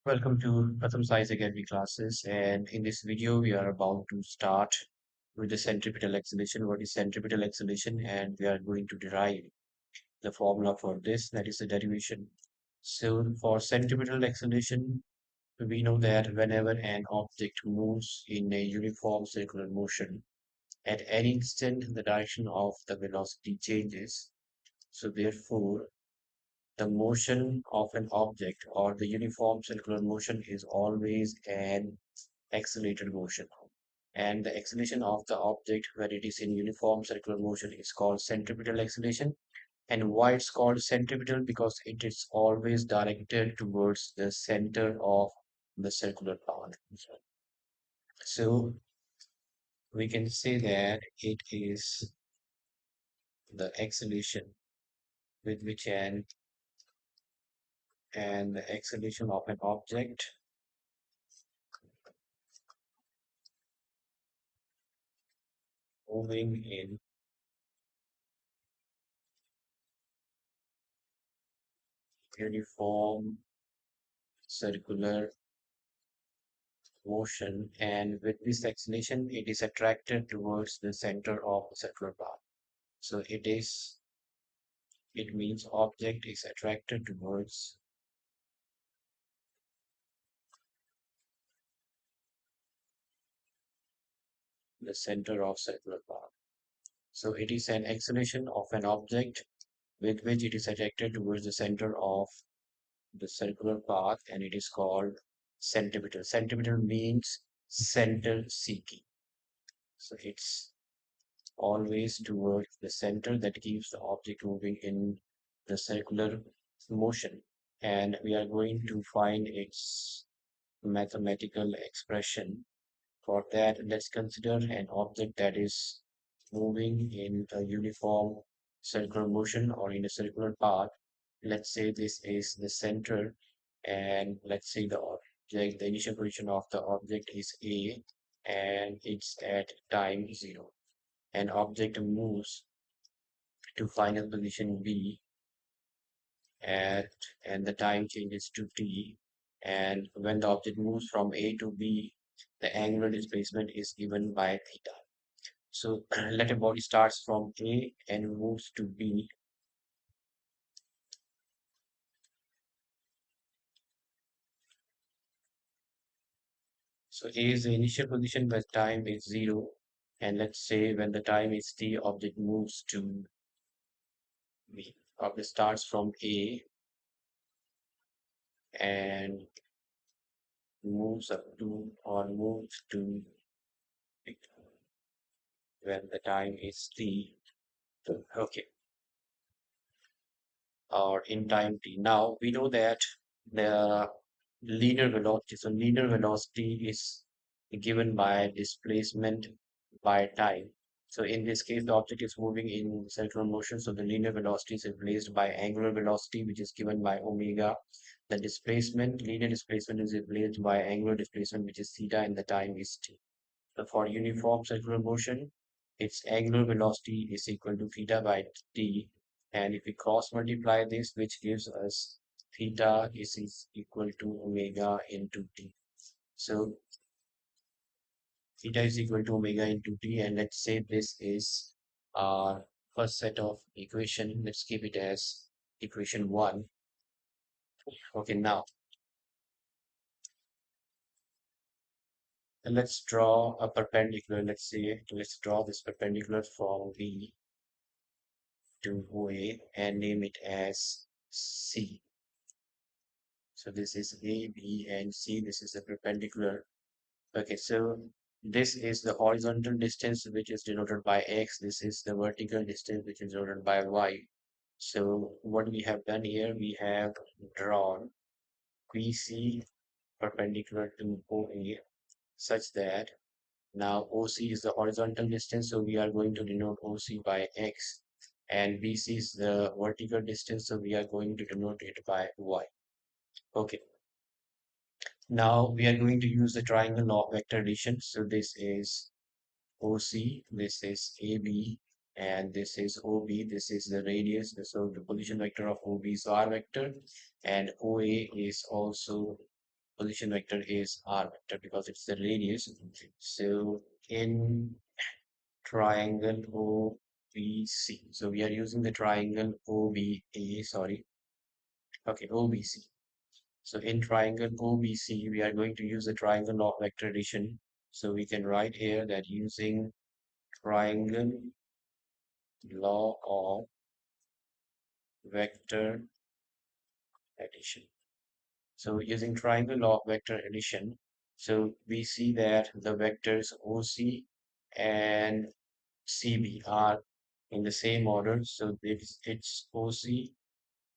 Welcome to Pratham Sai Academy classes, and in this video we are about to start with the centripetal acceleration. What is centripetal acceleration? And we are going to derive the formula for this, that is the derivation. So for centripetal acceleration, we know that whenever an object moves in a uniform circular motion, at any instant the direction of the velocity changes. So therefore, the motion of an object or the uniform circular motion is always an accelerated motion. And the acceleration of the object when it is in uniform circular motion is called centripetal acceleration. And why it's called centripetal? Because it is always directed towards the center of the circular path. So we can say that it is the acceleration with which and the acceleration of an object moving in uniform circular motion, and with this acceleration it is attracted towards the center of the circular path. So it means object is attracted towards the center of circular path. So it is an acceleration of an object with which it is attracted towards the center of the circular path, and it is called centripetal. Centripetal means center seeking. So it's always towards the center that keeps the object moving in the circular motion. And we are going to find its mathematical expression. For that, let's consider an object that is moving in a uniform circular motion or in a circular path. Let's say this is the center, and let's say the initial position of the object is A, and it's at time 0. An object moves to final position B at and the time changes to t, and when the object moves from A to B, the angular displacement is given by theta. So let a body starts from A and moves to B. So A is the initial position where time is 0, and let's say when the time is t, object moves to B. Object starts from A and moves up to or moves to B when the time is t. Okay, or in time t. Now we know that the linear velocity, so linear velocity is given by displacement by time. So in this case, the object is moving in circular motion, so the linear velocity is replaced by angular velocity, which is given by omega. The displacement, linear displacement is replaced by angular displacement, which is theta, and the time is t. So for uniform circular motion, its angular velocity is equal to theta by t. And if we cross multiply this, which gives us theta is equal to omega into t. So theta is equal to omega into t. And let's say this is our first set of equation. Let's keep it as equation 1. Okay, now let's draw a perpendicular. Let's draw this perpendicular from B to OA and name it as C. So this is A, B, and C. This is the perpendicular. Okay, so this is the horizontal distance which is denoted by X. This is the vertical distance which is denoted by Y. So what we have done here, we have drawn PC perpendicular to OA such that now OC is the horizontal distance. So we are going to denote OC by X, and BC is the vertical distance. So we are going to denote it by Y. Okay. Now we are going to use the triangle of vector addition. So this is OC, this is AB, and this is OB. This is the radius. So the position vector of OB is R vector, and OA is also position vector is r vector because it's the radius. So in triangle OBC, so we are using the triangle OBA, sorry, okay, OBC. So in triangle OBC, we are going to use the triangle law of vector addition. So we can write here that using triangle law of vector addition. So using triangle law of vector addition, so we see that the vectors OC and CB are in the same order. So it's OC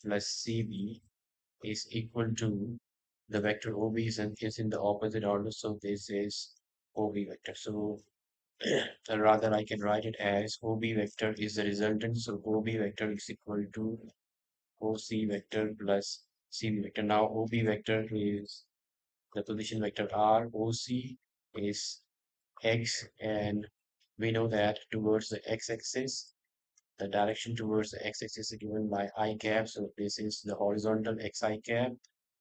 plus CB is equal to the vector OB is in the opposite order. So this is OB vector. So rather I can write it as OB vector is the resultant. So OB vector is equal to OC vector plus CB vector. Now OB vector is the position vector R. OC is X, and we know that towards the x-axis, the direction towards the x-axis is given by I cap. So this is the horizontal xi cap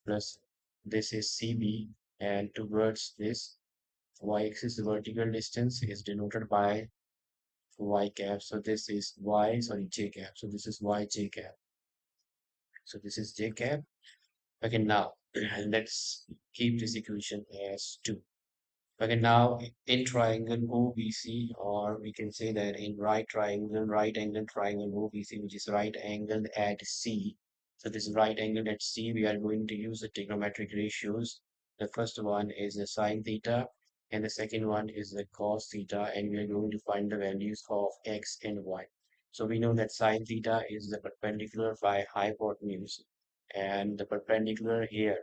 plus this is CB, and towards this y-axis, the vertical distance is denoted by y cap. So this is j cap. So this is y j cap. So this is j cap. Okay, now let's keep this equation as 2. Okay, now in triangle OBC, or we can say that in right angle triangle OBC, which is right angled at C. So this right angle at C, we are going to use the trigonometric ratios. The first one is the sine theta, and the second one is the cos theta, and we are going to find the values of x and y. So we know that sine theta is the perpendicular by hypotenuse, and the perpendicular here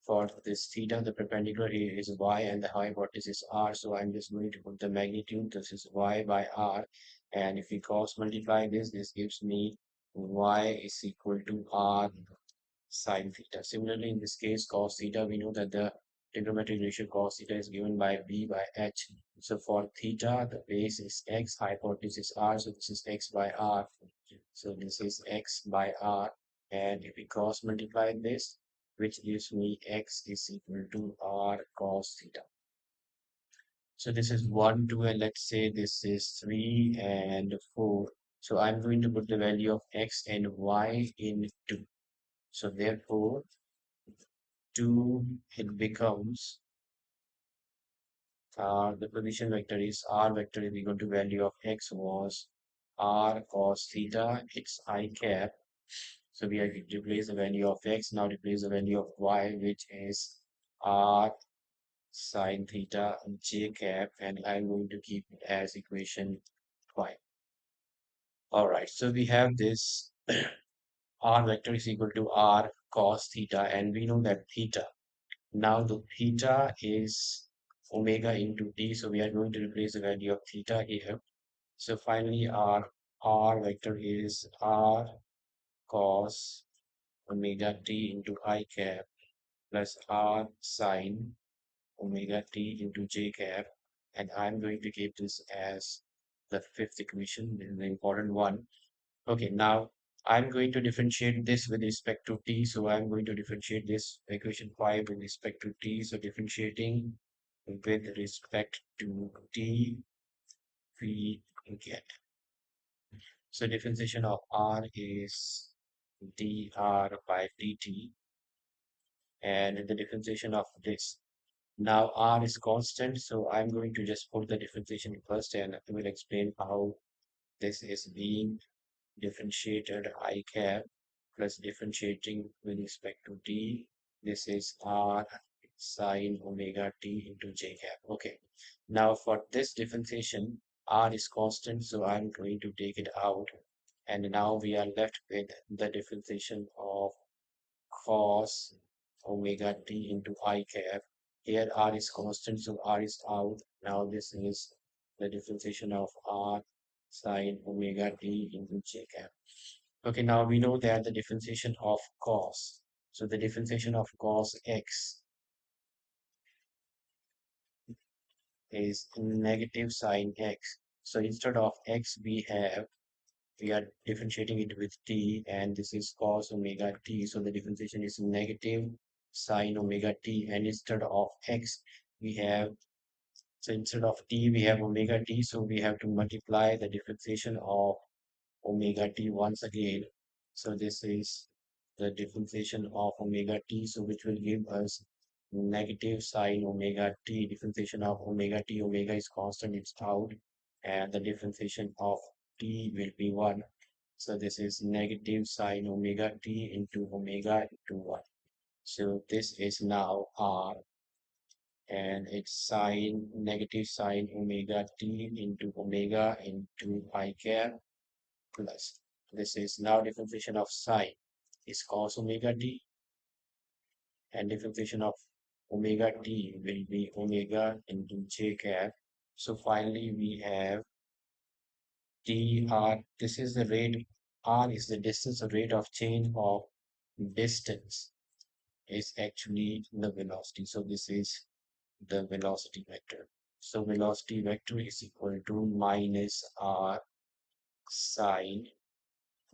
for this theta, the perpendicular here is y and the hypotenuse is r. So I'm just going to put the magnitude. This is y by r. And if we cross multiply this, this gives me y is equal to r sine theta. Similarly, in this case, cos theta, we know that the trigonometric ratio cos theta is given by b by h. So for theta, the base is x, hypotenuse is r. So this is x by r. So this is x by r. And if we cross multiply this, which gives me x is equal to r cos theta. So this is 1, 2, and let's say this is 3 and 4. So I'm going to put the value of x and y in 2. So therefore, 2, it becomes the position vector is r vector is equal to value of x was r cos theta, it's I cap. So we have to replace the value of x, now replace the value of y, which is r sine theta j cap, and I'm going to keep it as equation 5. All right, so we have this r vector is equal to r cos theta, and we know that theta. Now the theta is omega into t, so we are going to replace the value of theta here. So finally, our r vector is r cos omega t into I cap plus r sine omega t into j cap, and I'm going to keep this as the fifth equation. This is the important one. Okay, now I'm going to differentiate this with respect to t, so I'm going to differentiate this equation 5 with respect to t. So differentiating with respect to t, we get, so differentiation of r is dr by dt, and the differentiation of this. Now r is constant, so I'm going to just put the differentiation first, and I will explain how this is being differentiated. I cap plus differentiating with respect to t. This is r sine omega t into j cap. Okay. Now for this differentiation, r is constant, so I'm going to take it out. And now we are left with the differentiation of cos omega t into I cap. Here r is constant, so r is out. Now this is the differentiation of r sine omega t into j cap. Okay, now we know that the differentiation of cos. So the differentiation of cos x is negative sine x. So instead of x, we are differentiating it with t, and this is cos omega t. So the differentiation is negative sine omega t, and instead of x we have, so instead of t we have omega t, so we have to multiply the differentiation of omega t once again. So this is the differentiation of omega t, so which will give us negative sine omega t. Differentiation of omega t, omega is constant, it's out, and the differentiation of t will be 1. So this is negative sine omega t into omega into 1. So this is now r, and it's sine, negative sine omega t into omega into I cap plus. This is now differentiation of sine is cos omega t, and differentiation of omega t will be omega into j cap. So finally we have dr. This is the rate, r is the distance, the rate of change of distance is actually the velocity. So this is the velocity vector. So velocity vector is equal to minus r sine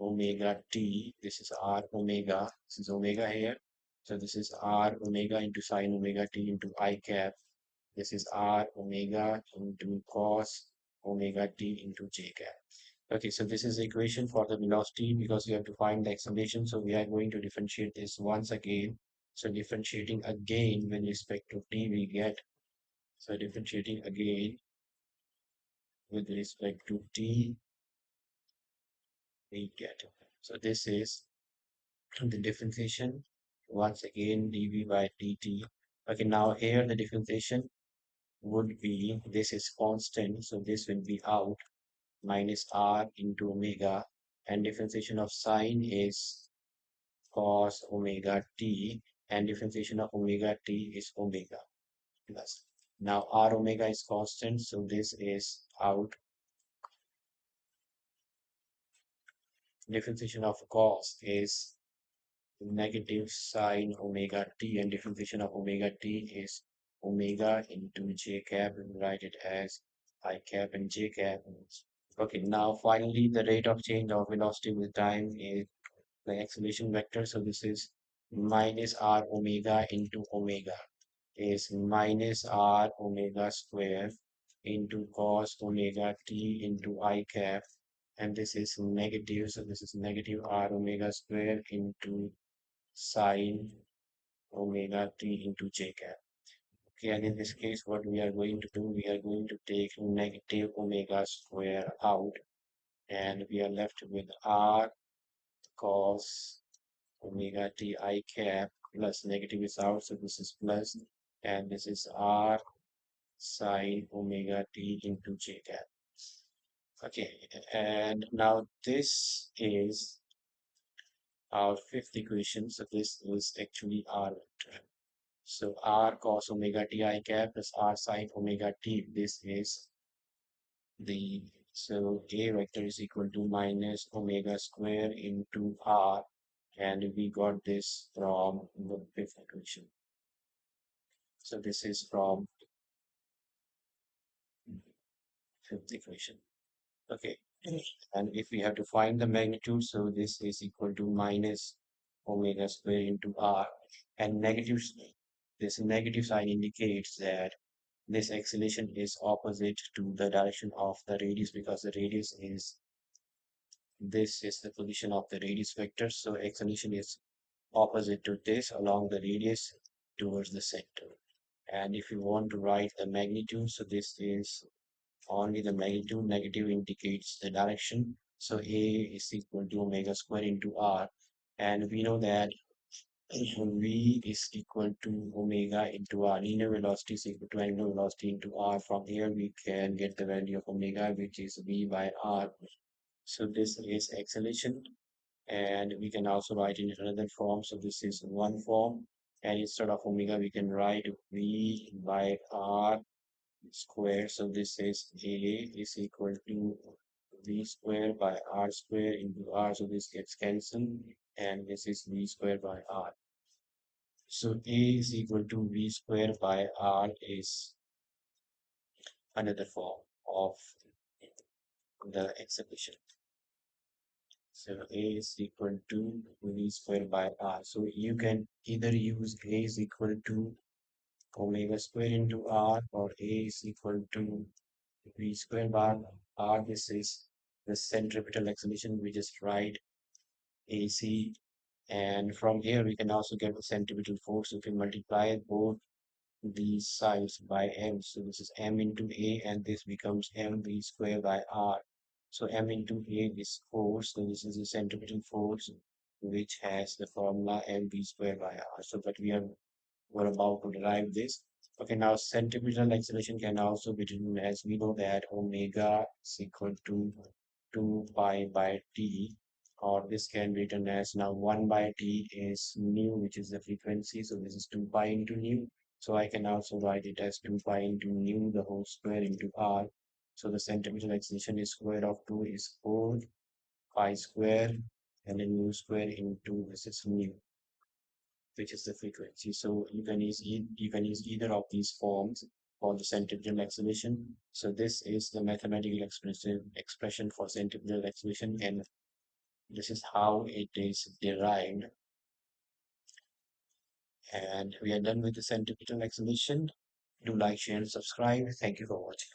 omega t. This is r omega. This is omega here. So this is r omega into sine omega t into I cap. This is r omega into cos omega t into j cap. Okay, so this is the equation for the velocity because we have to find the acceleration. So we are going to differentiate this once again. So differentiating again with respect to t we get. So differentiating again with respect to t we get. So this is the differentiation once again dv by dt. Okay, now here the differentiation would be, this is constant, so this will be out, minus r into omega, and differentiation of sine is cos omega t, and differentiation of omega t is omega plus. Now r omega is constant, so this is out. Differentiation of cos is negative sine omega t, and differentiation of omega t is omega into j cap, and write it as I cap and j cap. Okay, now finally the rate of change of velocity with time is the acceleration vector. So this is minus r omega into omega is minus r omega square into cos omega t into I cap, and this is negative, so this is negative r omega square into sine omega t into j cap. Okay, and in this case, what we are going to do, we are going to take negative omega square out, and we are left with r cos omega t I cap plus negative is out, so this is plus, and this is r sine omega t into j cap. Okay, and now this is our fifth equation, so this is actually r vector. So r cos omega t I cap plus r sine omega t, this is the, so a vector is equal to minus omega square into r, and we got this from the fifth equation. So this is from fifth equation. Okay, and if we have to find the magnitude, so this is equal to minus omega square into r, and negative, this negative sign indicates that this acceleration is opposite to the direction of the radius, because the radius is, this is the position of the radius vector, so acceleration is opposite to this along the radius towards the center. And if you want to write the magnitude, so this is only the magnitude, negative indicates the direction, so a is equal to omega square into r, and we know that v is equal to omega into r. Linear velocity is equal to angular velocity into r. From here we can get the value of omega, which is v by r. So this is acceleration, and we can also write in another form. So this is one form, and instead of omega we can write v by r square. So this is a is equal to v square by r square into r. So this gets cancelled, and this is v square by r. So a is equal to v square by r is another form of the expression. So A is equal to V squared by R. So you can either use A is equal to omega square into R, or A is equal to V squared by R. This is the centripetal acceleration. We just write AC, and from here we can also get the centripetal force. If we multiply both these sides by m, so this is m into a, and this becomes mv square by r. So m into a is force, so this is the centripetal force, which has the formula mv square by r. So that we're about to derive this. Okay, now centripetal acceleration can also be written as, we know that omega is equal to 2 pi by t, or this can be written as, now 1 by t is nu, which is the frequency, so this is 2 pi into nu. So I can also write it as 2 pi into nu the whole square into r. So the centripetal acceleration is square of 2 is 4 pi square, and then nu square into this is nu, which is the frequency. So you can use either of these forms for the centripetal acceleration. So this is the mathematical expression for centripetal acceleration, and this is how it is derived. And we are done with the centripetal acceleration. Do like, share, and subscribe. Thank you for watching.